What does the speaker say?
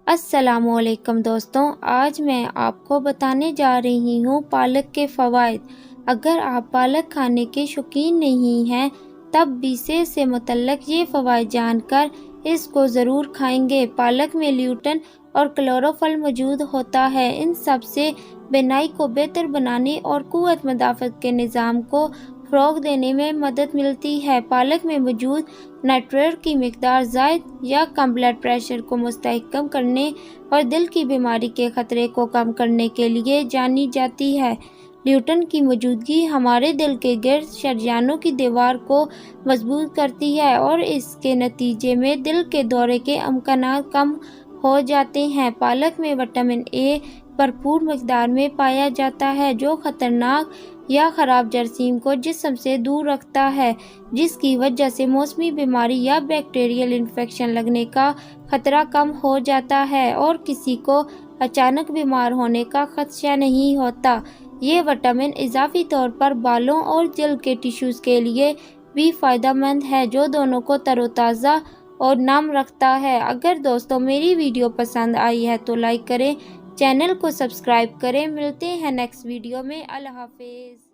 السلام علیکم دوستوں، آج میں آپ کو بتانے جا رہی ہوں پالک کے فوائد۔ اگر آپ پالک کھانے کے شوقین نہیں ہیں تب بھی صحت سے متعلق یہ فوائد جان کر اس کو ضرور کھائیں گے۔ پالک میں لیوٹین اور کلوروفل موجود ہوتا ہے۔ ان سب سے بینائی کو بہتر بنانے اور قوت مدافعت کے نظام کو فروغ دینے میں مدد ملتی ہے۔ پالک میں موجود نائٹریٹ کی مقدار زائد یا کم بلڈ پریشر کو مستحکم کرنے اور دل کی بیماری کے خطرے کو کم کرنے کے لیے جانی جاتی ہے۔ لیوٹین کی موجودگی ہمارے دل کے گرد شریانوں کی دیوار کو مضبوط کرتی ہے اور اس کے نتیجے میں دل کے دورے کے امکانات کم ہو جاتے ہیں۔ پالک میں وٹامن اے بھرپور مقدار میں پایا جاتا ہے جو خطرناک یا خراب جراثیم کو جسم سے دور رکھتا ہے، جس کی وجہ سے موسمی بیماری یا بیکٹیریل انفیکشن لگنے کا خطرہ کم ہو جاتا ہے اور کسی کو اچانک بیمار ہونے کا خدشہ نہیں ہوتا۔ یہ وٹامن اضافی طور پر بالوں اور جلد کے ٹشوز کے لیے بھی فائدہ مند ہے، جو دونوں کو تر و تازہ اور نرم رکھتا ہے۔ اگر دوستوں میری ویڈیو پسند آئی ہے تو لائک کریں، چینل کو سبسکرائب کریں۔ ملتے ہیں نیکسٹ ویڈیو میں۔ اللہ حافظ۔